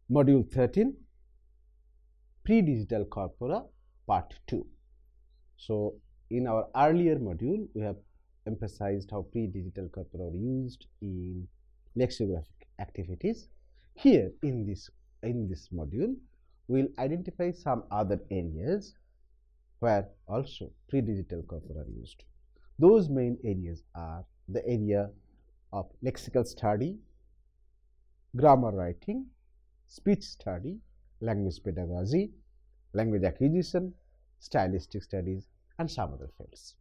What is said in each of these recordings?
Module 13, Pre-Digital Corpora, Part 2. So, in our earlier module, we have emphasized how pre-digital corpora are used in lexicographic activities. Here, in this module, we'll identify some other areas where also pre-digital corpora are used. Those main areas are the area of lexical study, grammar writing, speech study, language pedagogy, language acquisition, stylistic studies, and some other fields.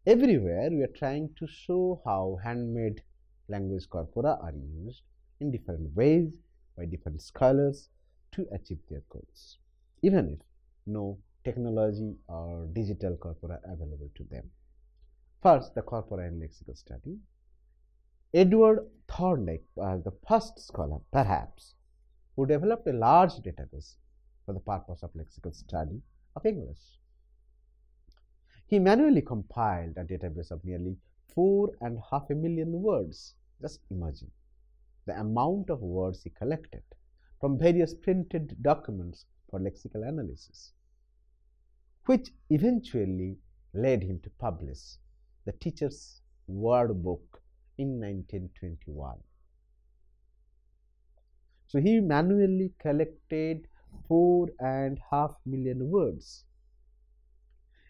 Everywhere we are trying to show how handmade language corpora are used in different ways by different scholars to achieve their goals, even if no technology or digital corpora available to them. First, the corpora in lexical study. Edward Thorndike was the first scholar, perhaps, who developed a large database for the purpose of lexical study of English. He manually compiled a database of nearly 4.5 million words. Just imagine the amount of words he collected from various printed documents for lexical analysis, which eventually led him to publish the Teacher's Word Book in 1921. So he manually collected 4.5 million words.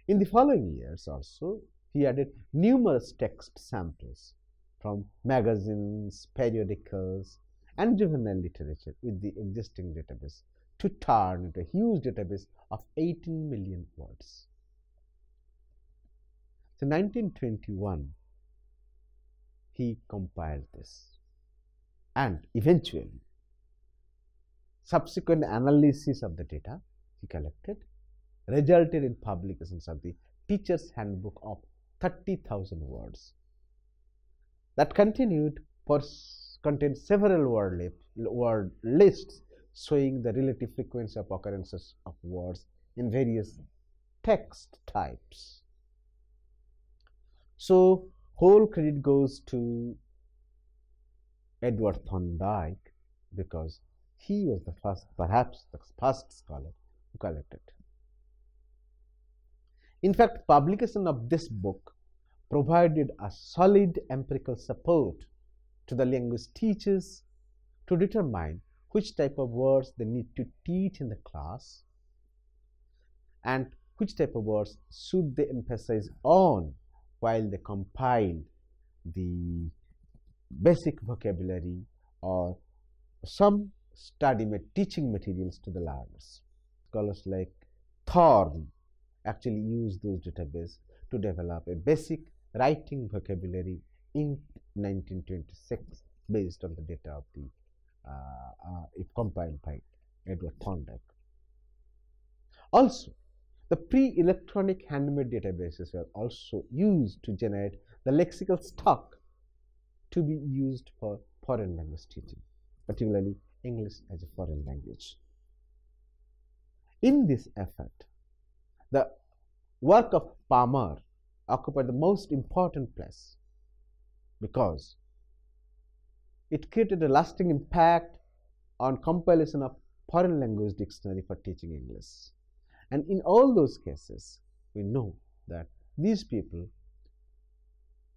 In the following years also, he added numerous text samples from magazines, periodicals, and juvenile literature with the existing database to turn into a huge database of 18 million words. So 1921, he compiled this, and eventually subsequent analysis of the data he collected resulted in publications of the Teacher's Handbook of 30,000 words that contained several word lists showing the relative frequency of occurrences of words in various text types. So whole credit goes to Edward Thorndike because he was the first, perhaps the first scholar who collected. In fact, publication of this book provided a solid empirical support to the language teachers to determine which type of words they need to teach in the class and which type of words should they emphasize on while they compile the basic vocabulary or some teaching materials to the learners. Scholars like Thorne actually used those databases to develop a basic writing vocabulary in 1926 based on the data of the compiled by Edward Thorndike. Also, the pre-electronic handmade databases were also used to generate the lexical stock to be used for foreign language teaching, particularly English as a foreign language. In this effort, the work of Palmer occupied the most important place because it created a lasting impact on compilation of foreign language dictionary for teaching English. And in all those cases, we know that these people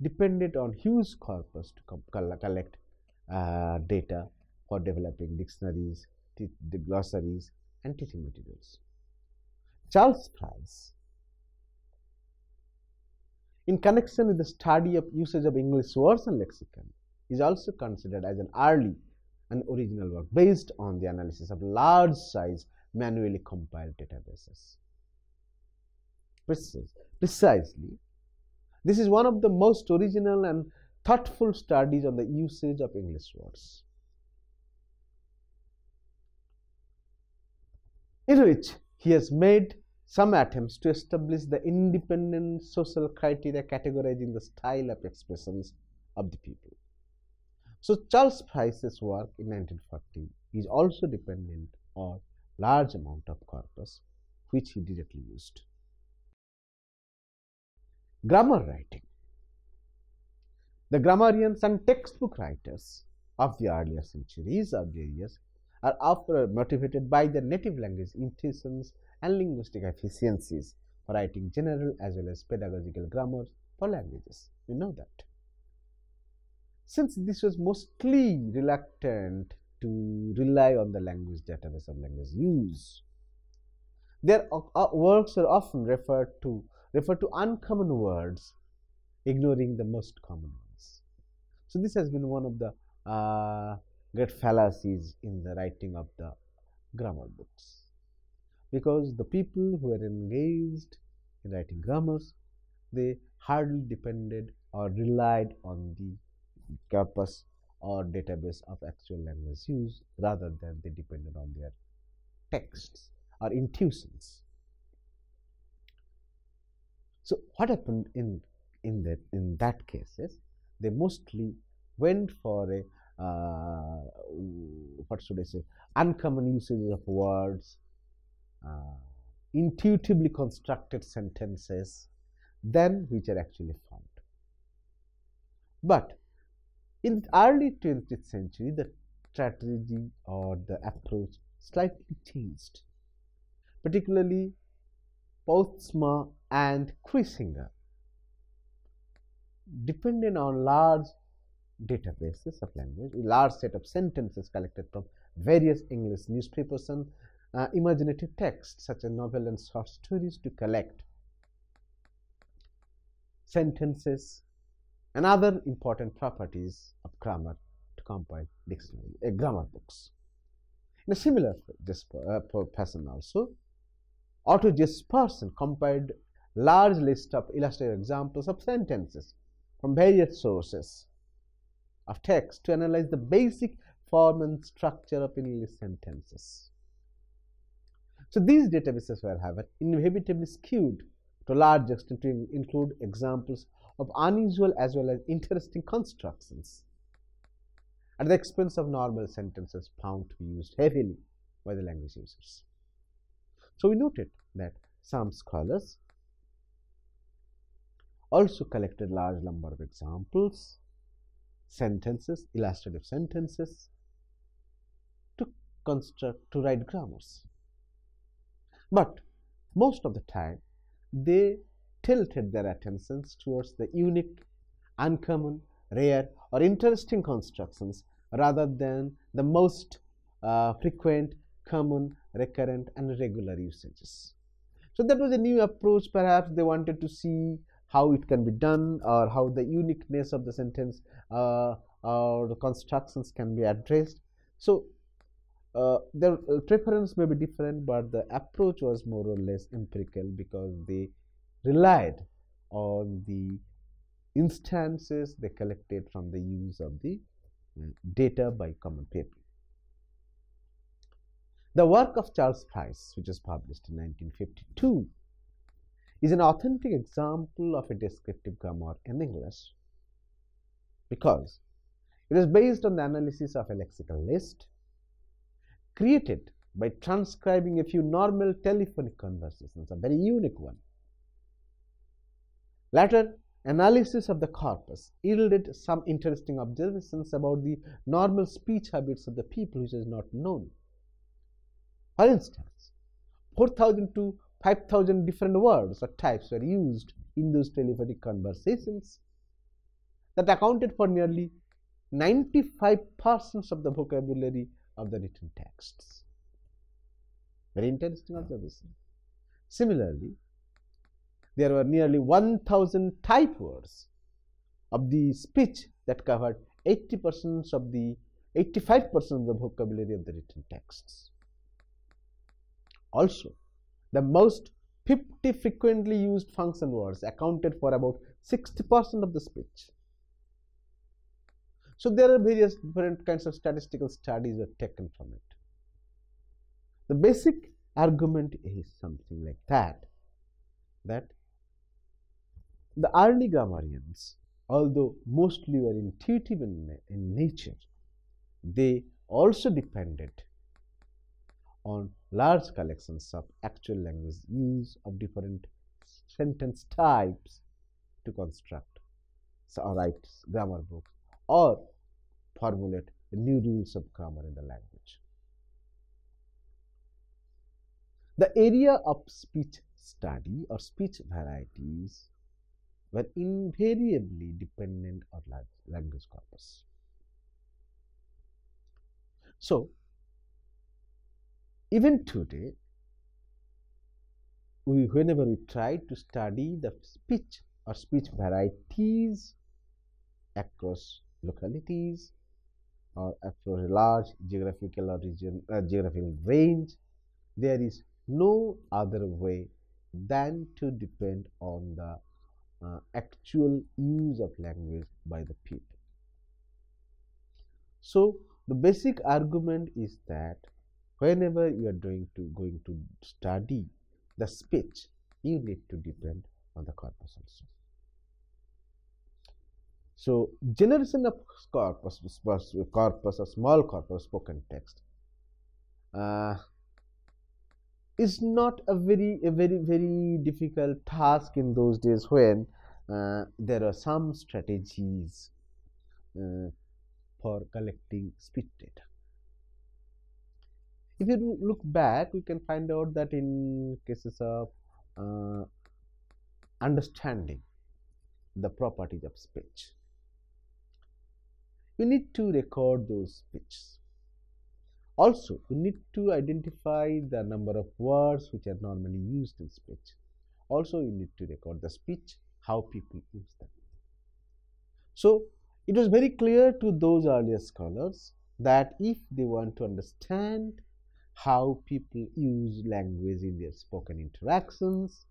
depended on huge corpus to collect data for developing dictionaries, the glossaries, and teaching materials. Charles Price, in connection with the study of usage of English words and lexicon, is also considered as an early and original work based on the analysis of large-size manually compiled databases. Precisely, this is one of the most original and thoughtful studies on the usage of English words, in which he has made some attempts to establish the independent social criteria categorizing the style of expressions of the people. So Charles Price's work in 1940 is also dependent on large amount of corpus which he directly used. Grammar writing. The grammarians and textbook writers of the earlier centuries of the years are often motivated by their native language intuitions and linguistic efficiencies for writing general as well as pedagogical grammar for languages. We know that. Since this was mostly reluctant to rely on the language database of language use, their works are often refer to uncommon words, ignoring the most common ones. So this has been one of the great fallacies in the writing of the grammar books, because the people who are engaged in writing grammars, they hardly depended or relied on the corpus or database of actual language use, rather than they depended on their texts or intuitions. So what happened in that case is they mostly went for a what should I say, uncommon usages of words, intuitively constructed sentences than which are actually found. But in the early 20th century, the strategy or the approach slightly changed, particularly Postma and Krisinger depended on large databases of language, a large set of sentences collected from various English newspapers and imaginative texts such as novels and short stories to collect sentences and other important properties of grammar to compile grammar books. In a similar fashion also, Otto Jespersen compiled large list of illustrated examples of sentences from various sources of text to analyze the basic form and structure of English sentences. So these databases were, however, inevitably skewed to a large extent to include examples of unusual as well as interesting constructions at the expense of normal sentences found to be used heavily by the language users. So we noted that some scholars also collected large number of examples, sentences, illustrative sentences to write grammars. But most of the time, they tilted their attentions towards the unique, uncommon, rare, or interesting constructions rather than the most frequent, common, recurrent, and regular usages. So that was a new approach. Perhaps they wanted to see how it can be done, or how the uniqueness of the sentence or the constructions can be addressed. So their preference may be different, but the approach was more or less empirical, because they relied on the instances they collected from the use of the data by common people. The work of Charles Price, which was published in 1952, is an authentic example of a descriptive grammar in English, because it is based on the analysis of a lexical list created by transcribing a few normal telephonic conversations, a very unique one. Later analysis of the corpus yielded some interesting observations about the normal speech habits of the people, which is not known. For instance, 4,000 to 5,000 different words or types were used in those telephonic conversations that accounted for nearly 95% of the vocabulary of the written texts. Very interesting observation. Similarly, there were nearly 1,000 type words of the speech that covered 85% of the vocabulary of the written texts. Also, the most 50 frequently used function words accounted for about 60% of the speech. So there are various different kinds of statistical studies were taken from it. The basic argument is something like that the early grammarians, although mostly were intuitive in nature, they also depended on large collections of actual language use of different sentence types to construct or write grammar books or formulate new rules of grammar in the language. The area of speech study or speech varieties were invariably dependent on language corpus. So, even today, whenever we try to study the speech or speech varieties across localities or across a large geographical or geographical range, there is no other way than to depend on the actual use of language by the people. So, the basic argument is that whenever you are going to study the speech, you need to depend on the corpus also. So, generation of corpus or small corpus spoken text is not a very difficult task in those days when there are some strategies for collecting speech data. If you look back, we can find out that in cases of understanding the properties of speech, you need to record those speeches. Also, you need to identify the number of words which are normally used in speech. Also, you need to record the speech, how people use them. So, it was very clear to those earlier scholars that if they want to understand how people use language in their spoken interactions,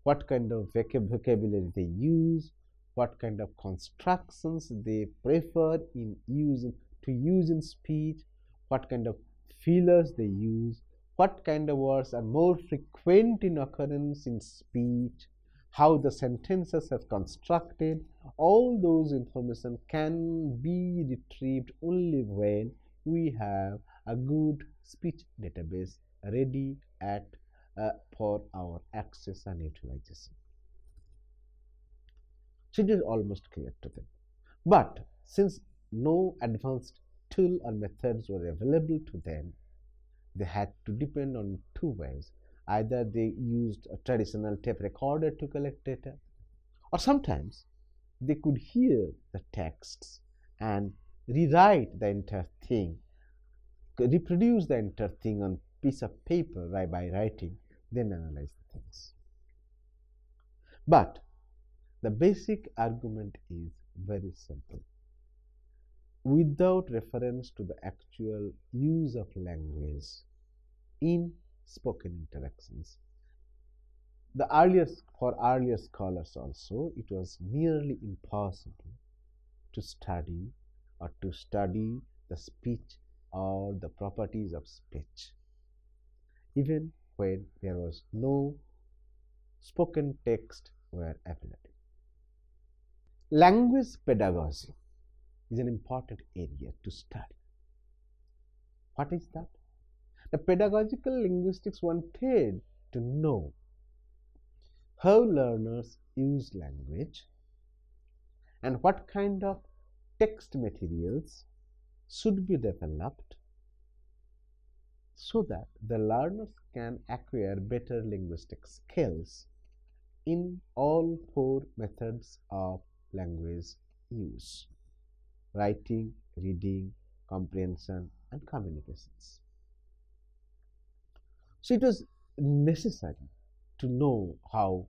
what kind of vocabulary they use, what kind of constructions they prefer in use in speech, what kind of fillers they use, what kind of words are more frequent in occurrence in speech, how the sentences are constructed, all those information can be retrieved only when we have a good speech database ready for our access and utilization. So it is almost clear to them. But since no advanced tool or methods were available to them, they had to depend on two ways. Either they used a traditional tape recorder to collect data, or sometimes they could hear the texts and rewrite the entire thing, reproduce the entire thing on piece of paper by writing, then analyze the things. But the basic argument is very simple. Without reference to the actual use of language in spoken interactions, for earlier scholars also, it was nearly impossible to study the speech or the properties of speech, even when there was no spoken text were available. Language pedagogy is an important area to study. What is that? The pedagogical linguistics wanted to know how learners use language and what kind of text materials should be developed so that the learners can acquire better linguistic skills in all four methods of language use: writing, reading, comprehension, and communications. So it was necessary to know how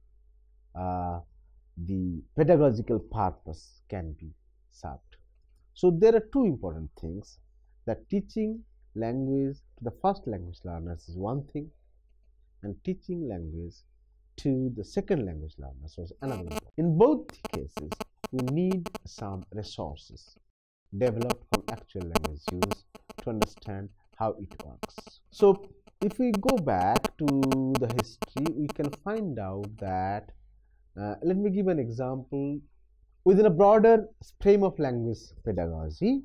the pedagogical purpose can be served. So there are two important things: that teaching language to the first language learners is one thing, and teaching language to the second language learners was another one. In both cases, we need some resources developed from actual language use to understand how it works. So if we go back to the history, we can find out that, let me give an example. Within a broader frame of language pedagogy,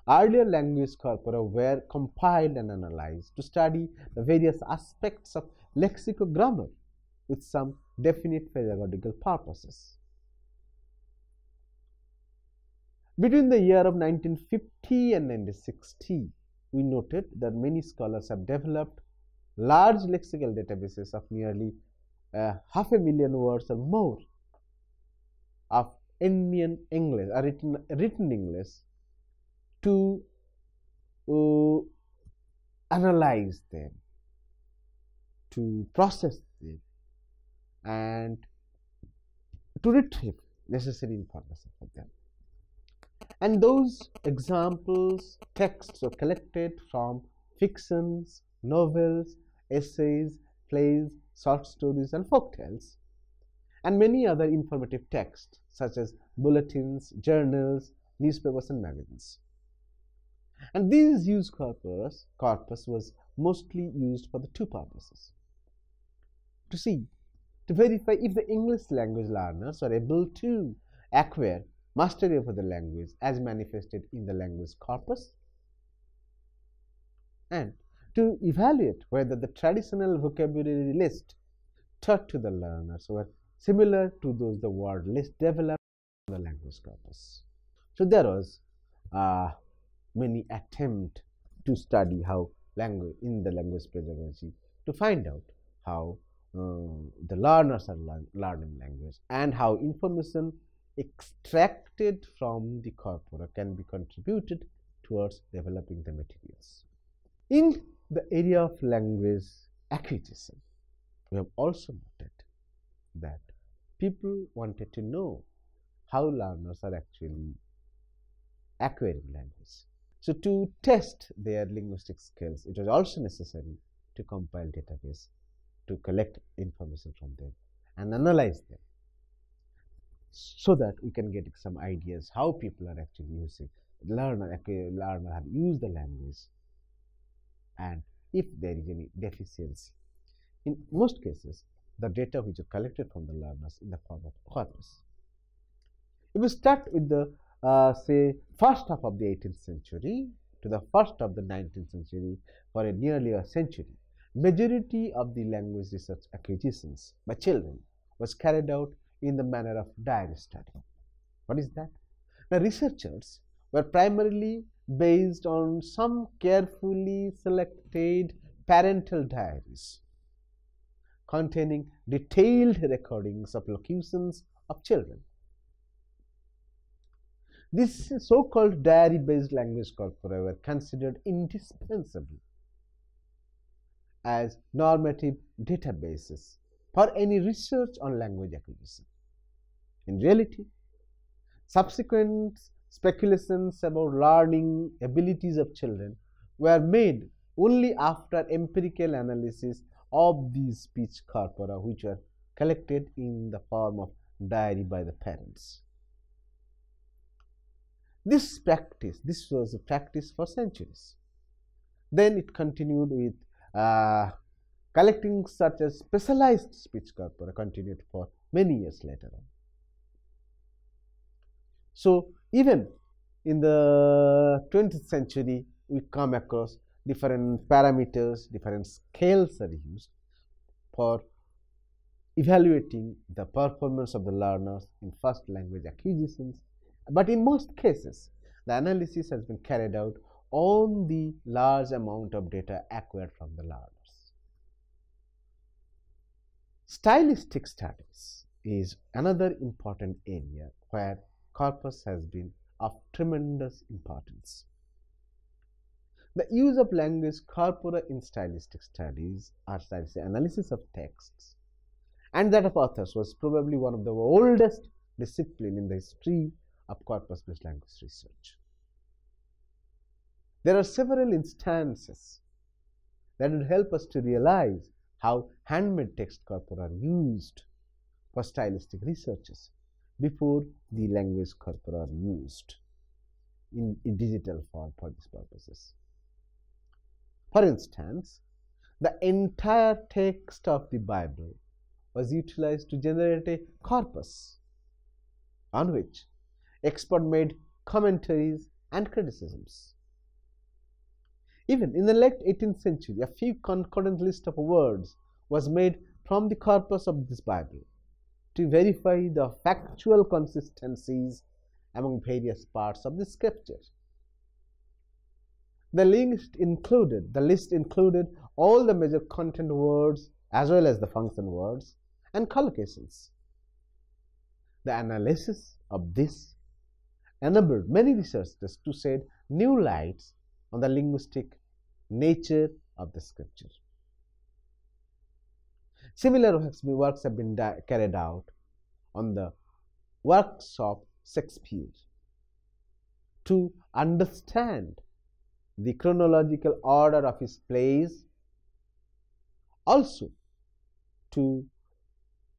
earlier language corpora were compiled and analyzed to study the various aspects of lexicogrammar with some definite pedagogical purposes. Between the year of 1950 and 1960, we noted that many scholars have developed large lexical databases of nearly 500,000 words or more of Indian English, written English, to analyze them, to process them, and to retrieve necessary information for them. And those examples texts were collected from fictions, novels, essays, plays, short stories, and folk tales, and many other informative texts such as bulletins, journals, newspapers, and magazines. And this use corpus was mostly used for the two purposes: to verify if the English language learners are able to acquire mastery over the language as manifested in the language corpus, and to evaluate whether the traditional vocabulary list taught to the learners were similar to those the word list developed in the language corpus. So there was many attempt to study how language in the language pedagogy to find out how the learners are learning language and how information extracted from the corpora can be contributed towards developing the materials. In the area of language acquisition, we have also noted that people wanted to know how learners are actually acquiring language. So to test their linguistic skills, it was also necessary to compile database, to collect information from them and analyze them, so that we can get some ideas how people are actually using learner have used the language, and if there is any deficiency. In most cases, the data which are collected from the learners in the form of corpus. If we start with the say first half of the 18th century to the first of the 19th century, for nearly a century, majority of the language research acquisitions by children was carried out in the manner of diary study. What is that? The researchers were primarily based on some carefully selected parental diaries containing detailed recordings of locutions of children. These so-called diary-based language corpora were considered indispensable as normative databases for any research on language acquisition. In reality, subsequent speculations about learning abilities of children were made only after empirical analysis of these speech corpora, which were collected in the form of diary by the parents. This was a practice for centuries. Then it continued with collecting such as specialized speech corpora, continued for many years later on. So even in the 20th century, we come across different parameters, different scales are used for evaluating the performance of the learners in first language acquisitions. But in most cases, the analysis has been carried out on the large amount of data acquired from the learners. Stylistic studies is another important area where corpus has been of tremendous importance. The use of language corpora in stylistic studies, or analysis of texts, and that of authors, was probably one of the oldest disciplines in the history of corpus-based language research. There are several instances that will help us to realize how handmade text corpora are used for stylistic researches before the language corpora are used in digital form for these purposes. For instance, the entire text of the Bible was utilized to generate a corpus on which experts made commentaries and criticisms. Even in the late 18th century, a few concordant list of words was made from the corpus of this Bible to verify the factual consistencies among various parts of the scripture. The list included all the major content words as well as the function words and collocations. The analysis of this enabled many researchers to shed new lights on the linguistic nature of the scripture. Similar works have been carried out on the works of Shakespeare to understand the chronological order of his plays, also to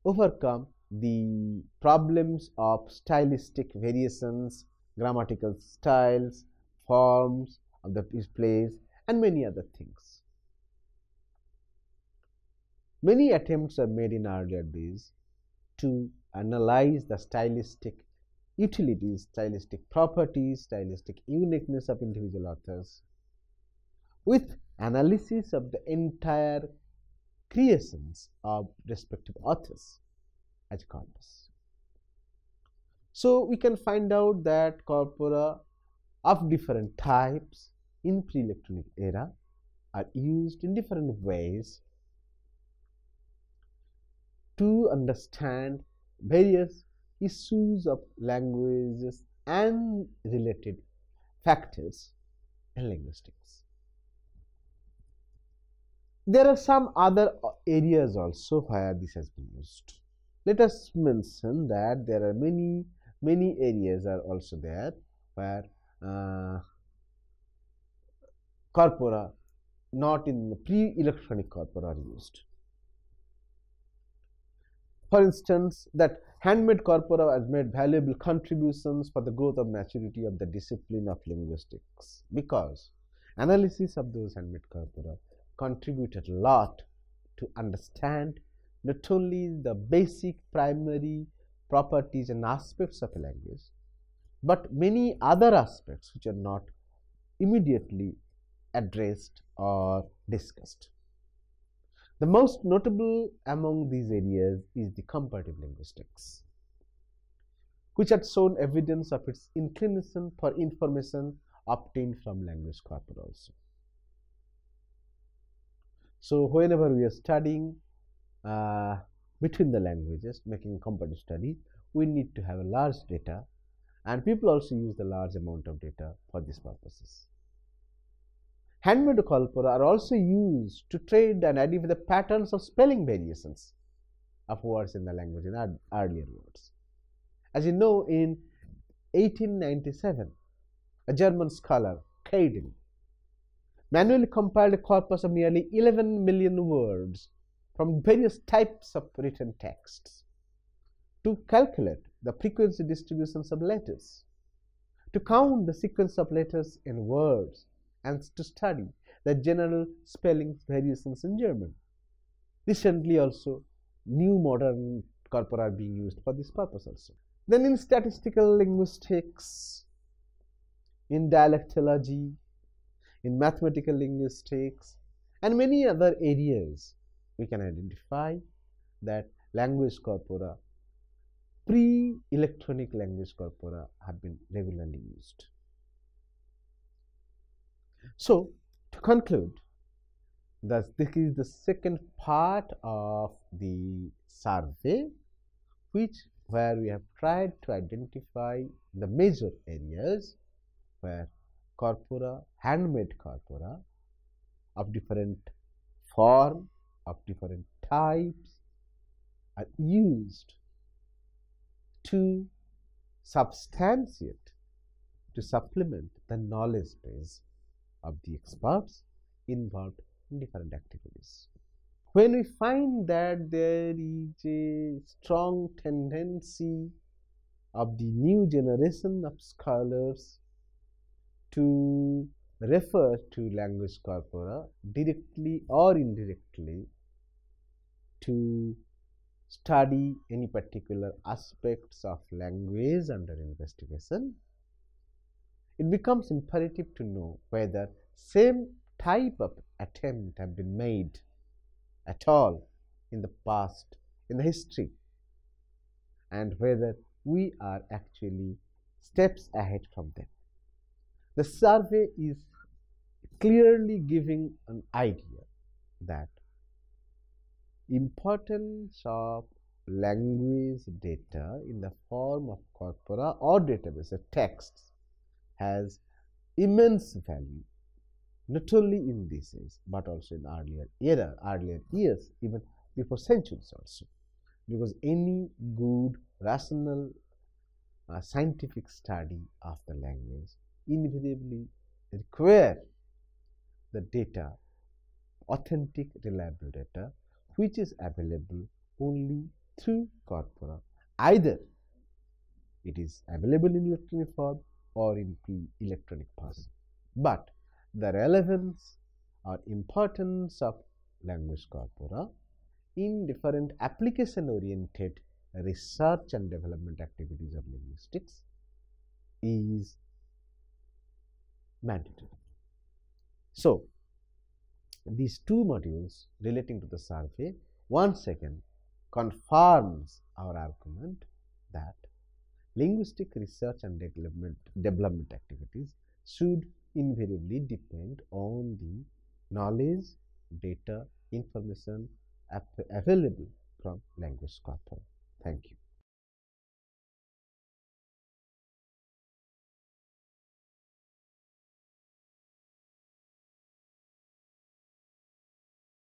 overcome the problems of stylistic variations, grammatical styles, forms of his plays, and many other things. Many attempts are made in earlier days to analyze the stylistic utilities, stylistic properties, stylistic uniqueness of individual authors with analysis of the entire creations of respective authors as a corpus. So we can find out that corpora of different types in pre-electronic era are used in different ways to understand various issues of languages and related factors in linguistics. There are some other areas also where this has been used. Let us mention that there are many areas are also there where corpora not in the pre-electronic corpora are used. For instance, that handmade corpora has made valuable contributions for the growth of maturity of the discipline of linguistics, because analysis of those handmade corpora contributed a lot to understand not only the basic primary properties and aspects of a language, but many other aspects which are not immediately addressed or discussed. The most notable among these areas is the comparative linguistics, which had shown evidence of its inclination for information obtained from language corpora also. So whenever we are studying between the languages, making comparative study, we need to have a large data, and people also use the large amount of data for these purposes. Handmade corpora are also used to trade and identify the patterns of spelling variations of words in the language in earlier words. As you know, in 1897, a German scholar, Kaiden, manually compiled a corpus of nearly 11 million words from various types of written texts to calculate the frequency distributions of letters, to count the sequence of letters in words, and to study the general spelling variations in German. Recently also, new modern corpora are being used for this purpose also. Then in statistical linguistics, in dialectology, in mathematical linguistics, and many other areas, we can identify that language corpora, pre-electronic language corpora, have been regularly used. So, to conclude, thus this is the second part of the survey, where we have tried to identify the major areas where corpora, handmade corpora of different form, of different types, are used to substantiate, to supplement the knowledge base of the experts involved in different activities. When we find that there is a strong tendency of the new generation of scholars to refer to language corpora directly or indirectly to study any particular aspects of language under investigation, it becomes imperative to know whether same type of attempt have been made at all in the past, in the history, and whether we are actually steps ahead from them. The survey is clearly giving an idea that importance of language data in the form of corpora or database texts has immense value, not only in this age but also in earlier years, even before centuries also, because any good rational scientific study of the language invariably require the data, authentic reliable data, which is available only through corpora. Either it is available in electronic form or in pre-electronic person. But the relevance or importance of language corpora in different application-oriented research and development activities of linguistics is mandatory. So, these two modules relating to the survey once again confirms our argument that linguistic research and development activities should invariably depend on the knowledge, data, information available from language corpora. Thank you.